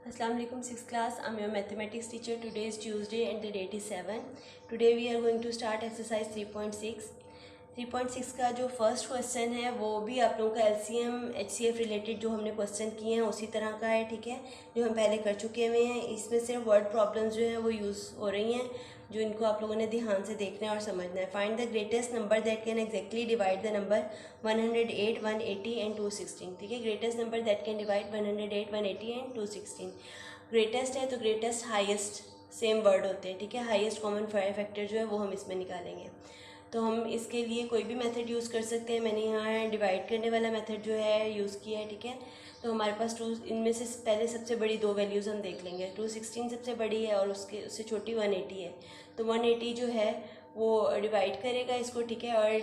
Assalamu alaikum, 6th class. I'm your mathematics teacher. Today is Tuesday and the date is 7. Today we are going to start exercise 3.6. 3.6 का जो first question है वो भी आप लोगों का LCM HCF रिलेटेड जो हमने क्वेश्चन किए हैं उसी तरह का है, ठीक है, जो हम पहले कर चुके हुए हैं। इसमें सिर्फ वर्ड प्रॉब्लम्स जो हैं वो यूज़ हो रही हैं, जो इनको आप लोगों ने ध्यान से देखना है और समझना है। Find the greatest number that can exactly divide the number 108, 180 and 216, ठीक है। Greatest number that can divide 108, 180 and 216। Greatest है तो ग्रेटेस्ट हाईएस्ट सेम वर्ड होते हैं, ठीक है। हाईएस्ट कॉमन फैक्टर जो है वो हम इसमें निकालेंगे। तो हम इसके लिए कोई भी मेथड यूज़ कर सकते हैं। मैंने यहाँ डिवाइड करने वाला मेथड जो है यूज़ किया है, ठीक है। तो हमारे पास इनमें से पहले सबसे बड़ी दो वैल्यूज़ हम देख लेंगे। 216 सबसे बड़ी है और उससे छोटी 180 है। तो 180 जो है वो डिवाइड करेगा इसको, ठीक है, और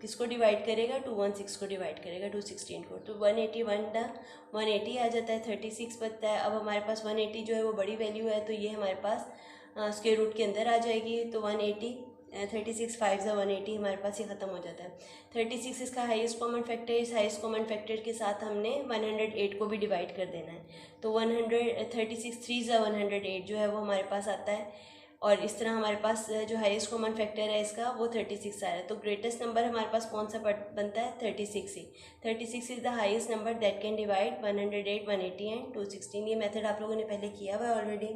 किसको डिवाइड करेगा, 216 को डिवाइड करेगा 216 को। तो 180 आ जाता है, 36 बचता है। अब हमारे पास 180 जो है वो बड़ी वैल्यू है, तो ये हमारे पास स्क्वायर रूट के अंदर आ जाएगी। तो 180 36 5 ज़ा 180 हमारे पास ये ख़त्म हो जाता है। 36 इसका हाईएस्ट कॉमन फैक्टर है। इस हाईएस्ट कॉमन फैक्टर के साथ हमने 108 को भी डिवाइड कर देना है। तो 36 3 ज़ा 108 जो है वो हमारे पास आता है। और इस तरह हमारे पास जो हाईएस्ट कॉमन फैक्टर है इसका वो 36 आ रहा है। तो ग्रेटेस्ट नंबर हमारे पास कौन सा बनता है, 36 ही। 36 is the highest number that can divide 108, 180 and 216। ये मेथड आप लोगों ने पहले किया हुआ है ऑलरेडी।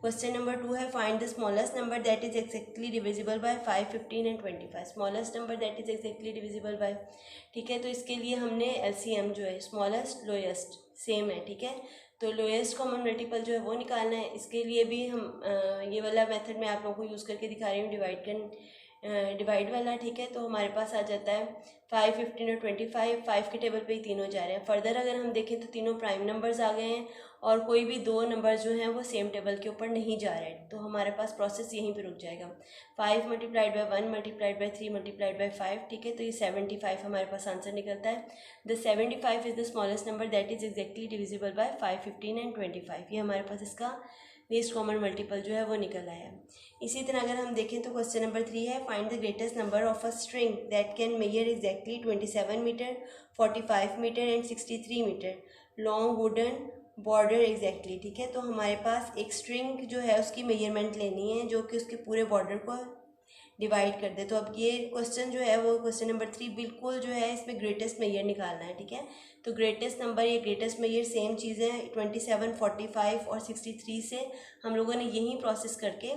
क्वेश्चन नंबर 2 है, find the smallest number that is exactly divisible by 5, 15 and 25। Smallest number that is exactly divisible by, ठीक है। तो इसके लिए हमने LCM जो है स्मॉलेस्ट लोएस्ट सेम है, ठीक है। तो लोएस्ट कॉमन मल्टीपल जो है वो निकालना है। इसके लिए भी हम ये वाला मेथड मैं आप लोगों को यूज़ करके दिखा रही हूँ, डिवाइड वाला, ठीक है। तो हमारे पास आ जाता है 5, 15 और 25। 5 के टेबल पे ही तीनों जा रहे हैं। फर्दर अगर हम देखें तो तीनों प्राइम नंबर्स आ गए हैं और कोई भी दो नंबर जो हैं वो सेम टेबल के ऊपर नहीं जा रहे हैं। तो हमारे पास प्रोसेस यहीं पे रुक जाएगा। 5 multiplied by 1 multiplied by 3 multiplied by 5, ठीक है। तो ये 75 हमारे पास आंसर निकलता है। The 75 is the smallest number that is exactly divisible by 5, 15 and 25। ये हमारे पास इसका लीस्ट कॉमन मल्टीपल जो है वो निकल आया है। इसी तरह अगर हम देखें तो क्वेश्चन नंबर 3 है, find the greatest number of a string that can measure exactly 27 metre, 45 metre and 63 metre long wooden border exactly, ठीक है। तो हमारे पास एक स्ट्रिंग जो है उसकी मेजरमेंट लेनी है जो कि उसके पूरे बॉर्डर को डिवाइड कर दे। तो अब ये क्वेश्चन जो है वो क्वेश्चन नंबर 3 बिल्कुल जो है इसमें ग्रेटेस्ट मेजर निकालना है, ठीक है। तो ग्रेटेस्ट नंबर ये ग्रेटेस्ट मेजर सेम चीज़ें 27, 45 और 63 से हम लोगों ने यही प्रोसेस करके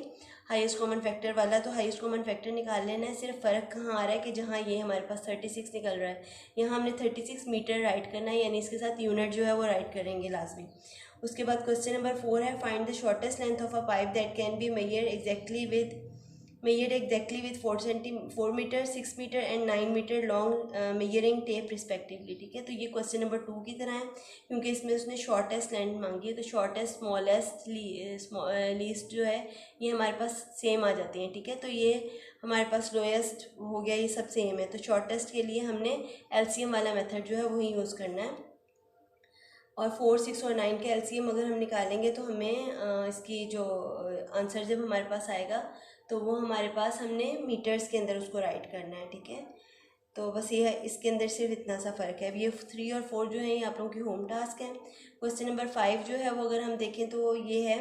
हाईएस्ट कॉमन फैक्टर वाला तो हाईएस्ट कॉमन फैक्टर निकाल लेना है। सिर्फ फ़र्क कहाँ आ रहा है कि जहाँ ये हमारे पास 36 निकल रहा है, यहाँ हमने 36 मीटर राइट करना है, यानी इसके साथ यूनिट जो है वो राइट करेंगे लाजमी। उसके बाद क्वेश्चन नंबर 4 है, find the shortest length of a pipe that can be measured exactly with 4 metre, 6 metre and 9 metre long measuring tape respectively, ठीक है। तो ये क्वेश्चन नंबर 2 की तरह है क्योंकि इसमें उसने शॉर्टेस्ट लेंथ मांगी है। तो शॉर्टेस्ट, स्मॉलेस्ट, लीस्ट जो है ये हमारे पास सेम आ जाती हैं, ठीक है। तो ये हमारे पास लोएस्ट हो गया, ये सब सेम है। तो शॉर्टेस्ट के लिए हमने LCM वाला मेथड जो है वही यूज़ करना है। और 4, 6 और 9 के LCM अगर हम निकालेंगे तो हमें इसकी जो आंसर जब हमारे पास आएगा तो वो हमारे पास हमने मीटर्स के अंदर उसको राइट करना है, ठीक है। तो बस ये है, इसके अंदर सिर्फ इतना सा फ़र्क है। अब ये 3 और 4 जो है ये आप लोगों की होम टास्क है। क्वेश्चन नंबर 5 जो है वो अगर हम देखें तो ये है,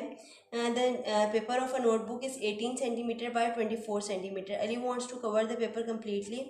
the paper of a notebook is 18 centimetre by 24 centimetre. Ali wants to cover the paper completely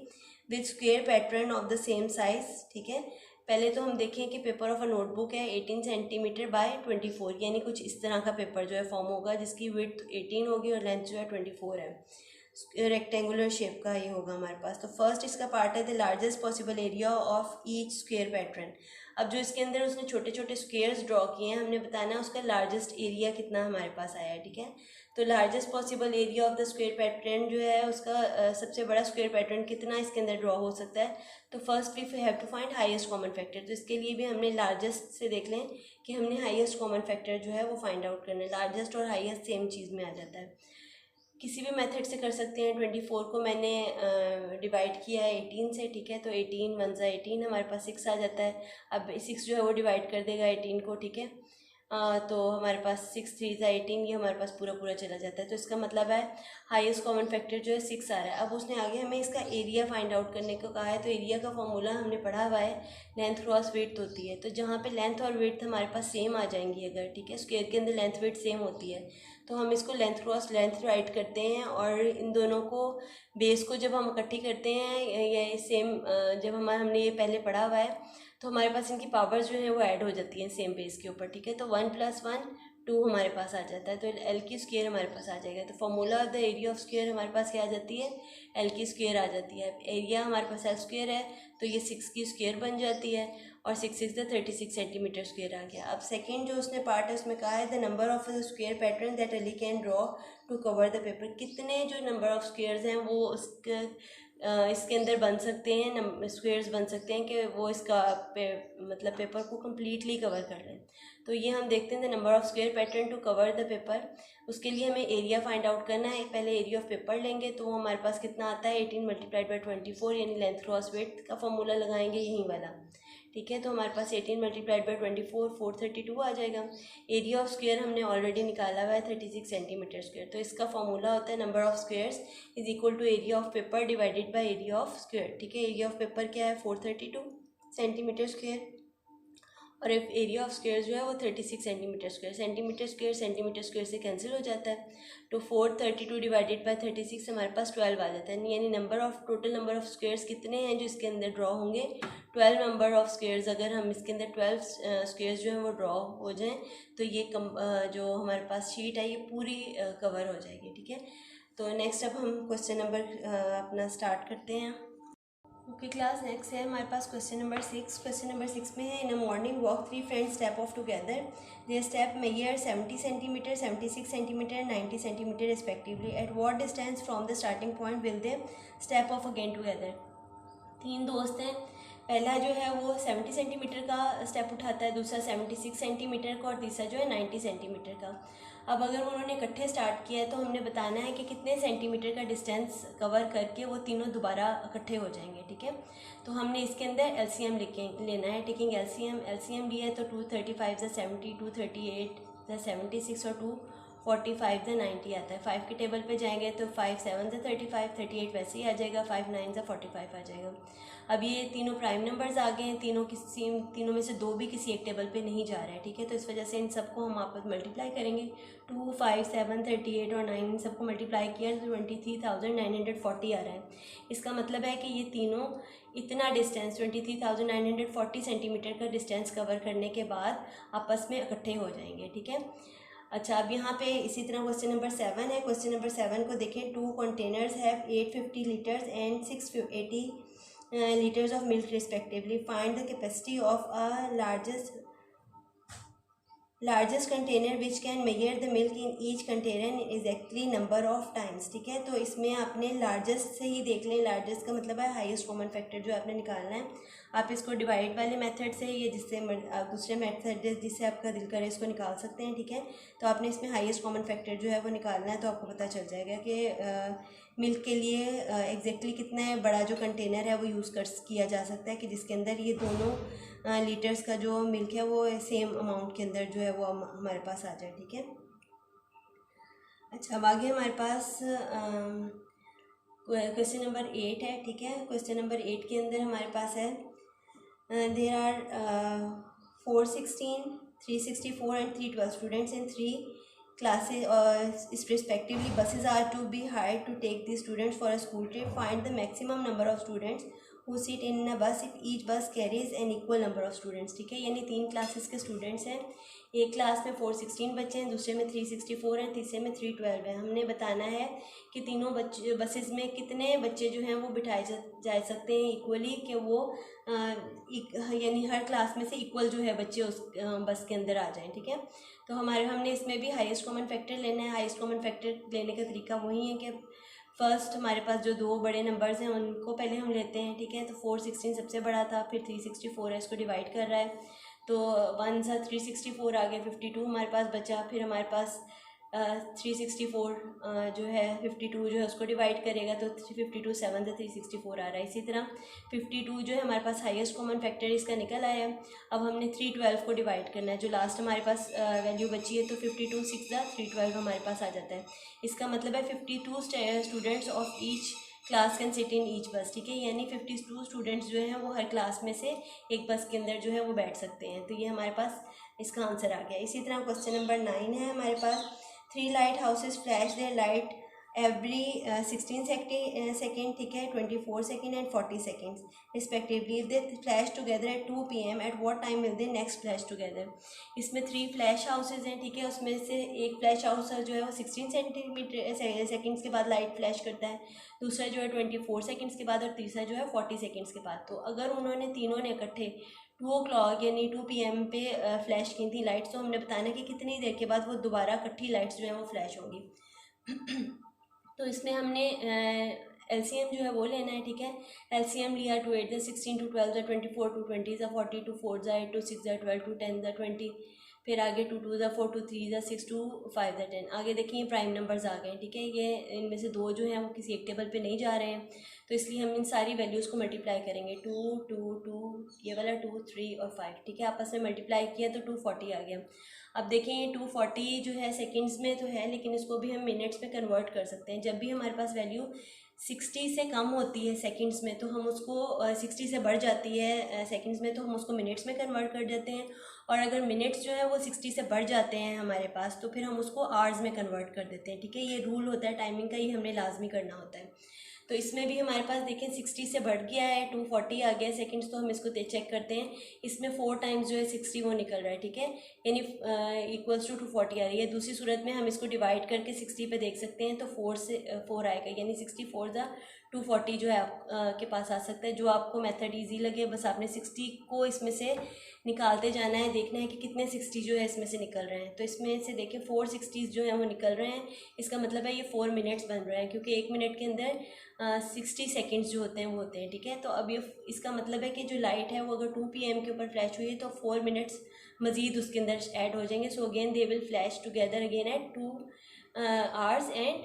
with square pattern of the same size, ठीक है। पहले तो हम देखें कि पेपर ऑफ अ नोटबुक है 18 सेंटीमीटर बाय 24, यानी कुछ इस तरह का पेपर जो है फॉर्म होगा जिसकी विड्थ 18 होगी और लेंथ जो है 24 है। रेक्टेंगुलर शेप का ये होगा हमारे पास। तो फर्स्ट इसका पार्ट है the largest possible area of each square pattern. अब जो इसके अंदर उसने छोटे छोटे स्क्वेयर्स ड्रॉ किए हैं, हमने बताना है उसका लार्जेस्ट एरिया कितना हमारे पास आया है, ठीक है। तो largest possible area of the square pattern जो है उसका सबसे बड़ा स्क्वेयर पैटर्न कितना इसके अंदर ड्रॉ हो सकता है। तो first we have to find highest common factor. तो इसके लिए भी हमने लार्जेस्ट से देख लें कि हमने हाईएस्ट कॉमन फैक्टर जो है वो फाइंड आउट करना है। लार्जेस्ट और हाईएस्ट सेम चीज़ में आ जाता है, किसी भी मेथड से कर सकते हैं। 24 को मैंने डिवाइड किया है 18 से, ठीक है। तो 18 1 ज़ा 18 हमारे पास 6 आ जाता है। अब 6 जो है वो डिवाइड कर देगा 18 को, ठीक है। तो हमारे पास 6 3 18, ये हमारे पास पूरा पूरा चला जाता है। तो इसका मतलब है हाईएस्ट कॉमन फैक्टर जो है 6 आ रहा है। अब उसने आगे हमें इसका एरिया फाइंड आउट करने को कहा है। तो एरिया का फॉर्मूला हमने पढ़ा हुआ है, लेंथ क्रॉस विड्थ होती है। तो जहाँ पे लेंथ और विड्थ हमारे पास सेम आ जाएंगी अगर, ठीक है, स्क्वायर के अंदर लेंथ विड्थ सेम होती है, तो हम इसको लेंथ क्रॉस लेंथ राइट करते हैं। और इन दोनों को बेस को जब हम इकट्ठी करते हैं, ये सेम जब हमने ये पहले पढ़ा हुआ है, तो हमारे पास इनकी पावर्स जो है वो ऐड हो जाती हैं सेम बेस के ऊपर, ठीक है। तो 1 + 1 2 हमारे पास आ जाता है। तो एल की स्क्वायर हमारे पास आ जाएगा। तो formula of the area of square हमारे पास क्या आ जाती है, एल की स्क्वायर आ जाती है। एरिया हमारे पास एल स्क्वायर है, तो ये 6 की स्क्वायर बन जाती है, और 6 6 36 सेंटीमीटर स्क्वायर आ गया। अब सेकेंड जो उसने पार्ट है उसमें कहा है the number of the square pattern that Ali can draw two cover the paper. कितने जो नंबर ऑफ स्क्वायर्स हैं वो उसके इसके अंदर बन सकते हैं, स्क्वेयर्स बन सकते हैं कि वो इसका मतलब पेपर को कम्प्लीटली कवर कर लें। तो ये हम देखते हैं the number of square pattern to cover the paper. उसके लिए हमें एरिया फाइंड आउट करना है। पहले एरिया ऑफ पेपर लेंगे, तो हमारे पास कितना आता है 18 × 24, यानी लेंथ क्रॉस विड्थ का फॉर्मूला लगाएंगे यहीं वाला, ठीक है। तो हमारे पास 18 × 24 432 आ जाएगा। एरिया ऑफ स्क्वायर हमने ऑलरेडी निकाला हुआ है 36 सेंटीमीटर स्क्वायर। तो इसका फॉर्मूला होता है number of squares is equal to area of paper divided by area of square, ठीक है। एरिया ऑफ पेपर क्या है 432 सेंटीमीटर स्क्वायर, और एरिया ऑफ स्क्वायर जो है वो 36 सेंटीमीटर स्क्वायर। सेंटीमीटर स्क्वायर से कैंसिल हो जाता है। तो 432 डिवाइडेड बाय 36 हमारे पास 12 आ जाता है। यानी टोटल नंबर ऑफ स्क्वायर्स कितने हैं जो इसके अंदर ड्रॉ होंगे, 12 नंबर ऑफ स्क्वायर्स। अगर हम इसके अंदर 12 स्क्वायर्स जो हैं वो ड्रॉ हो जाएं, तो ये जो हमारे पास शीट है ये पूरी कवर हो जाएगी, ठीक है। तो नेक्स्ट अब हम क्वेश्चन नंबर अपना स्टार्ट करते हैं। ओके क्लास, नेक्स्ट है हमारे पास क्वेश्चन नंबर 6। क्वेश्चन नंबर 6 में है in a morning walk 3 friends step off together, their step measure 70 centimetre 76 centimetre 90 centimetre respectively. At what distance from the starting point will they step off again together. 3 दोस्त हैं, पहला जो है वो 70 centimetre का step उठाता है, दूसरा 76 सेंटीमीटर का, और तीसरा जो है 90 सेंटीमीटर का। अब अगर उन्होंने इकट्ठे स्टार्ट किया है तो हमने बताना है कि कितने सेंटीमीटर का डिस्टेंस कवर करके वो तीनों दोबारा इकट्ठे हो जाएंगे, ठीक है। तो हमने इसके अंदर एलसीएम लेना है। टेकिंग एलसीएम लिया है तो 235 × 70, 238 × 76 और 245 × 90 आता है। 5 के टेबल पे जाएंगे तो 5 7 × 35, 38 वैसे ही आ जाएगा, 5 9 × 45 आ जाएगा। अब ये तीनों प्राइम नंबर्स आ गए हैं, तीनों में से दो भी किसी एक टेबल पे नहीं जा रहे हैं, ठीक है। तो इस वजह से इन सबको हम आपस में मल्टीप्लाई करेंगे। 2 5 7 38 और 9 इन सबको मल्टीप्लाई किया तो 23,940 आ रहा है। इसका मतलब है कि ये तीनों इतना डिस्टेंस 23,940 सेंटीमीटर का डिस्टेंस कवर करने के बाद आपस में इकट्ठे हो जाएंगे, ठीक है। अच्छा, अब यहाँ पे इसी तरह क्वेश्चन नंबर 7 है। क्वेश्चन नंबर 7 को देखें। 2 containers have 850 litres and 680 liters of milk respectively. Find the capacity of a largest container which can measure the milk in each container in exactly number of times, ठीक है। तो इसमें आपने largest से ही देख लें। लार्जेस्ट का मतलब है हाईएस्ट कॉमन फैक्टर जो आपने निकालना है। आप इसको डिवाइड वाले मेथड से या जिससे दूसरे मेथड जिससे आपका दिल करे इसको निकाल सकते हैं, ठीक है। तो आपने इसमें हाईएस्ट कॉमन फैक्टर जो है वो निकालना है, तो आपको पता चल जाएगा कि मिल्क के लिए एग्जैक्टली कितना है बड़ा जो कंटेनर है वो यूज़ किया जा सकता है कि जिसके अंदर ये दोनों लीटर्स का जो मिल्क है वो सेम अमाउंट के अंदर जो है वो हमारे पास आ जाए, ठीक है। अच्छा, अब आगे हमारे पास क्वेश्चन नंबर 8 है, ठीक है। क्वेश्चन नंबर 8 के अंदर हमारे पास है there are 416 364 and 312 students in 3 classes respectively. Buses are to be hired to take these students for a school trip. Find the maximum number of students who sit in a bus if each bus carries an equal number of students, ठीक है। यानी 3 classes के students हैं। एक class में 416 बच्चे हैं, दूसरे में 364 हैं, तीसरे में 312 है। हमने बताना है कि तीनों बसेस में कितने बच्चे जो हैं वो बिठाए जा सकते हैं इक्वली, कि वो यानी हर क्लास में से इक्वल जो है बच्चे उस बस के अंदर आ जाएं, ठीक है। तो हमने इसमें भी हाईएस्ट कॉमन फैक्टर लेना है। हाईएस्ट कॉमन फैक्टर लेने का तरीका वही है कि फर्स्ट हमारे पास जो 2 बड़े नंबर्स हैं उनको पहले हम लेते हैं, ठीक है। तो 416 सबसे बड़ा था, फिर 364 है, इसको डिवाइड कर रहा है, तो 1 सा 364 आ गया, 52 हमारे पास बचा। फिर हमारे पास 364 जो है 52 जो है उसको डिवाइड करेगा तो 52 7 से 364 आ रहा है। इसी तरह 52 जो है हमारे पास हाईएस्ट कॉमन फैक्टर इसका निकल आया है। अब हमने 312 को डिवाइड करना है, जो लास्ट हमारे पास वैल्यू बची है, तो 52 6 312 हमारे पास आ जाता है। इसका मतलब है 52 students of each class can sit in each बस, ठीक है, यानी 52 स्टूडेंट्स जो हैं वो हर क्लास में से एक बस के अंदर जो है वो बैठ सकते हैं। तो ये हमारे पास इसका आंसर आ गया। इसी तरह क्वेश्चन नंबर 9 है हमारे पास, 3 lighthouses flash their light every 16 second, ठीक है, 24 second and 40 seconds respectively. If they flash together at 2 PM, at what time will they next flash together. इसमें 3 फ्लैश हाउसेज हैं, ठीक है, उसमें से एक फ्लैश हाउस जो है वो 16 सेकेंड्स के बाद लाइट फ्लैश करता है, दूसरा जो है 24 सेकेंड्स के बाद, और तीसरा जो है 40 सेकेंड्स के बाद। तो अगर उन्होंने तीनों ने इकट्ठे 2 o'clock यानी 2 PM पे फ्लैश की थी लाइट्स, तो हमने बताना कि कितनी देर के बाद वो दोबारा इकट्ठी लाइट्स जो है वो फ्लैश होंगी। तो इसमें हमने LCM जो है वो लेना है, ठीक है। LCM लिया 2 8 16 2 12 24 2 20 40 2 4 8 2 6 12 2 10 20, फिर आगे 2 2 4 2 3 6 2 5 10। आगे देखिए प्राइम नंबर्स आ गए हैं, ठीक है, ये इनमें से 2 जो हैं वो किसी एक टेबल पे नहीं जा रहे हैं, तो इसलिए हम इन सारी वैल्यूज़ को मल्टीप्लाई करेंगे। 2 2 2 ये वाला 2 3 और 5, ठीक है, आपस में मल्टीप्लाई किया तो 240 आ गया। अब देखें ये 240 जो है सेकंड्स में तो है, लेकिन इसको भी हम मिनट्स में कन्वर्ट कर सकते हैं। जब भी हमारे पास वैल्यू 60 से कम होती है सेकंड्स में, तो हम उसको 60 से बढ़ जाती है सेकंड्स में, तो हम उसको मिनट्स में कन्वर्ट कर देते हैं। और अगर मिनट्स जो है वो 60 से बढ़ जाते हैं हमारे पास, तो फिर हम उसको आवर्स में कन्वर्ट कर देते हैं, ठीक है। ये रूल होता है टाइमिंग का, ये हमने लाजमी करना होता है। तो इसमें भी हमारे पास देखें 60 से बढ़ गया है, 240 आ गया सेकंड्स, तो हम इसको चेक करते हैं। इसमें 4 टाइम्स जो है 60 वो निकल रहा है, ठीक है, यानी इक्वल्स टू 240 आ रही है। दूसरी सूरत में हम इसको डिवाइड करके 60 पे देख सकते हैं, तो 4 से 4 आएगा, यानी 64 दा 240 जो है आप के पास आ सकता है। जो आपको मेथड ईजी लगे, बस आपने 60 को इसमें से निकालते जाना है, देखना है कि कितने 60 जो है इसमें से निकल रहे हैं। तो इसमें से देखें 4 60 जो है वो निकल रहे हैं, इसका मतलब है ये 4 मिनट्स बन रहे हैं, क्योंकि 1 मिनट के अंदर 60 सेकेंड्स जो होते हैं वो होते हैं, ठीक है। तो अब ये इसका मतलब है कि जो लाइट है वो अगर 2 PM के ऊपर फ्लैश हुई है तो 4 मिनट्स मज़ीद उसके अंदर ऐड हो जाएंगे। So again they will flash together again at 2 hours and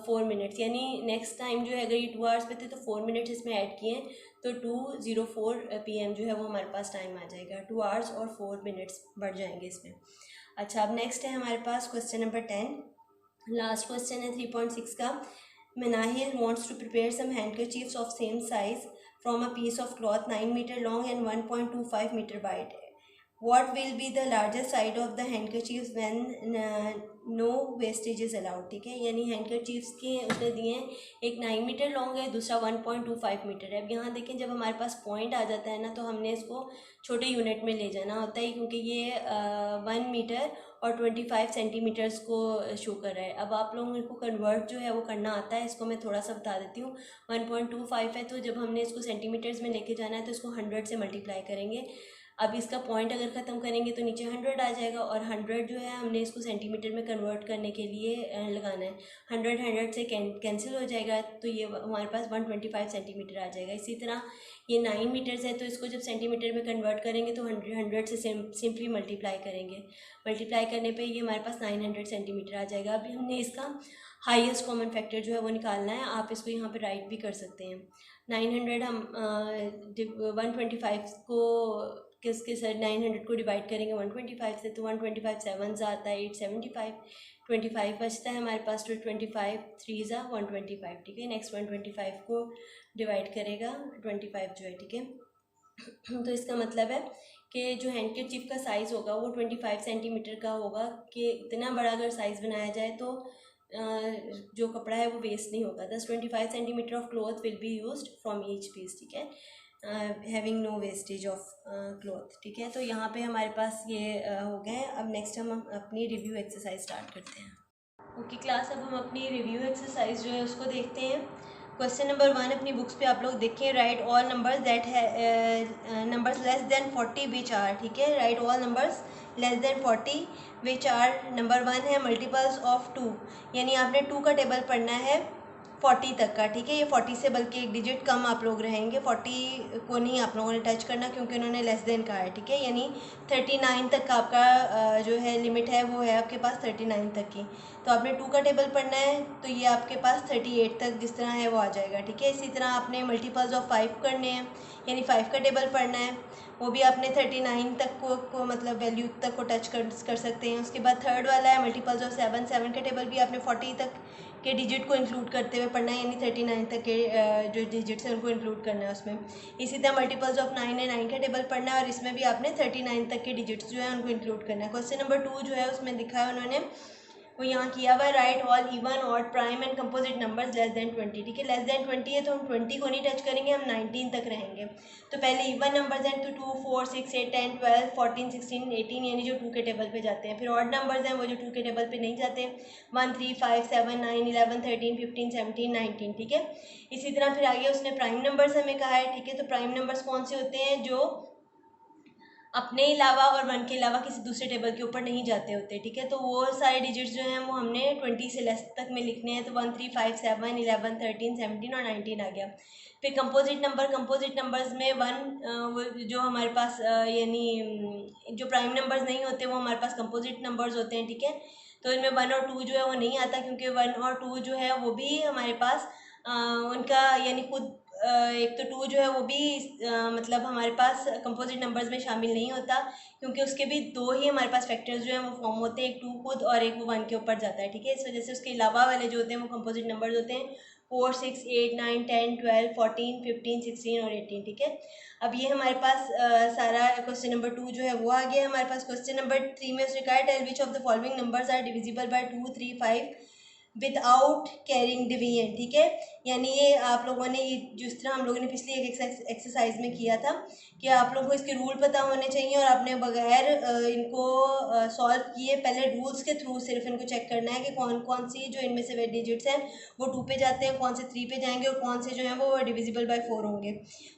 4 minutes, यानी नेक्स्ट टाइम जो है अगर ये 2 hours पे थे तो 4 मिनट्स इसमें ऐड किए हैं, तो 2:04 PM जो है वो हमारे पास टाइम आ जाएगा, 2 hours और 4 मिनट्स बढ़ जाएंगे इसमें। अच्छा, अब नेक्स्ट है हमारे पास क्वेश्चन नंबर 10, लास्ट क्वेश्चन है 3.6 का। Menahir wants to prepare some handkerchiefs of same size from a piece of cloth 9 meter long and 1.25 meter wide. What will be the largest side of the handkerchiefs when no wastage is allowed, ठीक है, यानी हैंडकरचीफ्स के उसने दिए हैं, एक 9 metre long है, दूसरा 1.25 मीटर है। अब यहाँ देखें जब हमारे पास पॉइंट आ जाता है ना, तो हमने इसको छोटे यूनिट में ले जाना होता है, क्योंकि ये 1 मीटर और 25 सेंटीमीटर्स को शो कर रहा है। अब आप लोगों को कन्वर्ट जो है वो करना आता है, इसको मैं थोड़ा सा बता देती हूँ। 1.25 है, तो जब हमने इसको सेंटीमीटर्स में लेके जाना है तो इसको 100 से मल्टीप्लाई करेंगे। अब इसका पॉइंट अगर ख़त्म करेंगे तो नीचे 100 आ जाएगा, और 100 जो है हमने इसको सेंटीमीटर में कन्वर्ट करने के लिए लगाना है। 100 से कैंसिल हो जाएगा, तो ये हमारे पास 125 सेंटीमीटर आ जाएगा। इसी तरह ये 9 मीटर्स है, तो इसको जब सेंटीमीटर में कन्वर्ट करेंगे तो 100 से सिंपली मल्टीप्लाई करेंगे। मल्टीप्लाई करने पे ये हमारे पास 900 सेंटीमीटर आ जाएगा। अभी हमने इसका हाईएस्ट कॉमन फैक्टर जो है वो निकालना है, आप इसको यहाँ पे राइट भी कर सकते हैं। 900 हम 125 को किसके साथ 900 को डिवाइड करेंगे 125 से, तो 125 7 आता है 875, 25 बचता है हमारे पास, तो 25 3 125, ठीक है। नेक्स्ट 125 को डिवाइड करेगा 25 जो है, ठीक है। तो इसका मतलब है कि जो हैंडकरचीफ का साइज़ होगा वो 25 सेंटीमीटर का होगा, कि इतना बड़ा अगर साइज़ बनाया जाए तो जो कपड़ा है वो वेस्ट नहीं होगा। 25 centimetre of cloth will be used from each piece, ठीक है, having no wastage of cloth, ठीक है। तो यहाँ पे हमारे पास ये हो गए। अब नेक्स्ट हम अपनी रिव्यू एक्सरसाइज स्टार्ट करते हैं। ओके क्लास, अब हम अपनी रिव्यू एक्सरसाइज जो है उसको देखते हैं। क्वेश्चन नंबर 1 अपनी बुक्स पे आप लोग देखें, राइट ऑल नंबर्स दैट है numbers less than 40 which are, ठीक है, write all numbers less than 40 which are. Number 1 है मल्टीपल्स ऑफ 2, यानी आपने 2 का टेबल पढ़ना है 40 तक का, ठीक है। ये 40 से बल्कि एक डिजिट कम आप लोग रहेंगे, 40 को नहीं आप लोगों ने टच करना क्योंकि उन्होंने लेस देन कहा है, ठीक है। यानी 39 तक का आपका जो है लिमिट है वो है आपके पास 39 तक की। तो आपने 2 का टेबल पढ़ना है तो ये आपके पास 38 तक जिस तरह है वो आ जाएगा, ठीक है। इसी तरह आपने मल्टीपल्स ऑफ 5 करने हैं, यानी 5 का टेबल पढ़ना है, वो भी आपने 39 तक को मतलब वैल्यू तक को टच कर सकते हैं। उसके बाद थर्ड वाला है मल्टीपल्स ऑफ 7, 7 का टेबल भी आपने 40 तक के डिजिट को इंक्लूड करते हुए पढ़ना है, यानी 39 तक के जो डिजिट्स हैं उनको इंक्लूड करना है उसमें। इसी तरह मल्टीपल्स ऑफ 9 है, 9 का टेबल पढ़ना है और इसमें भी आपने 39 तक के डिजिट्स जो है उनको इंक्लूड करना है। क्वेश्चन नंबर 2 जो है उसमें दिखा है उन्होंने, वो यहाँ किया हुआ है, write all even odd prime and composite numbers less then 20, ठीक है। लेस देन 20 है तो हम 20 को नहीं टच करेंगे, हम 19 तक रहेंगे। तो पहले इवन नंबर्स हैं तो 2, 4, 6, 8, 10, 12, 14, 16, 18 यानी जो 2 के टेबल पे जाते हैं। फिर ऑड नंबर्स हैं वो जो 2 के टेबल पे नहीं जाते, 1, 3, 5, 7, 9, 11, 13, 15, 17, 19, ठीक है। इसी तरह फिर आगे उसने प्राइम नंबर्स हमें कहा है, ठीक है। तो प्राइम नंबर्स कौन से होते हैं, जो अपने अलावा और 1 के अलावा किसी दूसरे टेबल के ऊपर नहीं जाते होते, ठीक है। तो वो सारे डिजिट्स जो हैं वो हमने 20 से लेस तक में लिखने हैं। तो 1, 3, 5, 7, 11, 13, 17 और 19 आ गया। फिर कंपोजिट नंबर्स में 1 जो हमारे पास यानी जो प्राइम नंबर्स नहीं होते वो हमारे पास कंपोजिट नंबर्स होते हैं, ठीक है। तो इनमें 1 और 2 जो है वो नहीं आता क्योंकि 1 और 2 जो है वो भी हमारे पास उनका यानी खुद एक तो 2 जो है वो भी मतलब हमारे पास कंपोजिट नंबर्स में शामिल नहीं होता क्योंकि उसके भी 2 ही हमारे पास फैक्टर्स जो हैं वो फॉर्म होते हैं, एक 2 खुद और एक वो 1 के ऊपर जाता है, ठीक है। इस वजह से उसके अलावा वाले जो होते हैं वो कंपोजिट नंबर्स होते हैं 4, 6, 8, 9, 10, 12, 14, 15, 16 और 18, ठीक है। अब ये हमारे पास सारा क्वेश्चन नंबर 2 जो है वो आ गया हमारे पास। क्वेश्चन नंबर 3 में उसने कहा tell which of the following numbers are divisible by 2, 3, 5 without carrying division, ठीक है। यानी ये आप लोगों ने ये जिस तरह हम लोगों ने पिछली एक एक्सरसाइज में किया था कि आप लोगों को इसके रूल पता होने चाहिए और आपने बगैर इनको सॉल्व किए पहले रूल्स के थ्रू सिर्फ इनको चेक करना है कि कौन कौन सी जो इनमें से डिजिट्स हैं वो 2 पे जाते हैं, कौन से 3 पे जाएंगे और कौन से जो हैं वो डिविजिबल बाय 4 होंगे।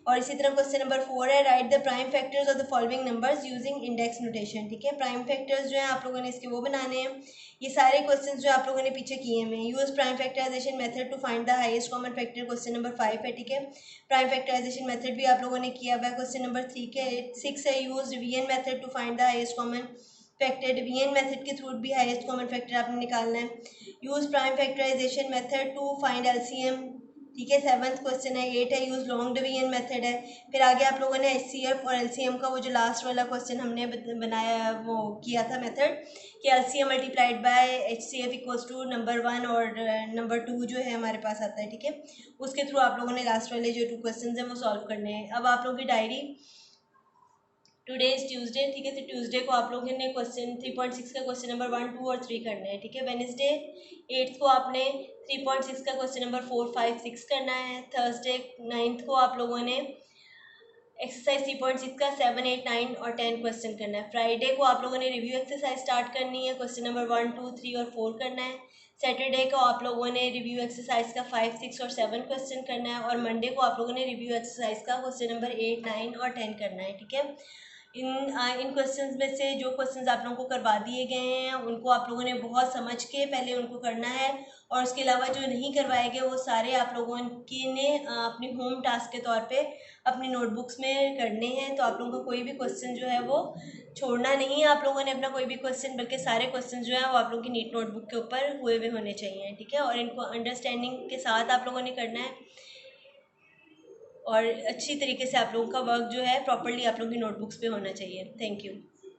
और इसी तरह क्वेश्चन नंबर 4 है right the prime factors of the following numbers using index notation, ठीक है। प्राइम फैक्टर्स जो है आप लोगों ने इसके वो बनाने हैं। ये सारे क्वेश्चन जो आप लोगों ने पीछे किए हैं, use prime factorisation method to find the highest common factor, question number 5 है, ठीक है। प्राइम फैक्टराइजेशन मेथड भी आप लोगों ने किया हुआ है। क्वेश्चन नंबर 6 है use division method to find the highest common factor, division method के थ्रू भी हाईएस्ट कॉमन फैक्टर आपने निकालना है। Use prime factorisation method to find LCM, ठीक है। 7th क्वेश्चन है। 8 है यूज लॉन्ग डिवीजन मेथड है। फिर आगे आप लोगों ने एचसीएफ और एलसीएम का वो जो लास्ट वाला क्वेश्चन हमने बनाया वो किया था मेथड कि LCM multiplied by HCF equals to number 1 और नंबर 2 जो है हमारे पास आता है, ठीक है। उसके थ्रू आप लोगों ने लास्ट वाले जो 2 क्वेश्चन हैं वो सॉल्व करने हैं। अब आप लोगों की डायरी, टुडे इज ट्यूसडे, ठीक है। तो ट्यूसडे को आप लोगों ने क्वेश्चन 3.6 का क्वेश्चन नंबर 1, 2 और 3 करना है, ठीक है। वेडनेसडे 8th को आपने 3.6 का क्वेश्चन नंबर 4, 5, 6 करना है। थर्सडे 9th को आप लोगों ने एक्सरसाइज 3.6 का 7, 8, 9 और 10 क्वेश्चन करना है। फ्राइडे को आप लोगों ने रिव्यू एक्सरसाइज स्टार्ट करनी है, क्वेश्चन नंबर 1, 2, 3 और 4 करना है। सैटरडे को आप लोगों ने रिव्यू एक्सरसाइज का 5, 6 और 7 क्वेश्चन करना है और मंडे को आप लोगों ने रिव्यू एक्सरसाइज का क्वेश्चन नंबर 8, 9 और 10 करना है, ठीक है। इन क्वेश्चंस में से जो क्वेश्चंस आप लोगों को करवा दिए गए हैं उनको आप लोगों ने बहुत समझ के पहले उनको करना है और उसके अलावा जो नहीं करवाए गए वो सारे आप लोगों की ने अपनी होम टास्क के तौर पे अपनी नोटबुक्स में करने हैं। तो आप लोगों का कोई भी क्वेश्चन जो है वो छोड़ना नहीं है आप लोगों ने अपना कोई भी क्वेश्चन, बल्कि सारे क्वेश्चन जो है वो आप लोगों की नीट नोटबुक के ऊपर हुए हुए होने चाहिए, ठीक है। और इनको अंडरस्टैंडिंग के साथ आप लोगों ने करना है और अच्छी तरीके से आप लोगों का वर्क जो है प्रॉपर्ली आप लोगों की नोटबुक्स पे होना चाहिए। Thank you.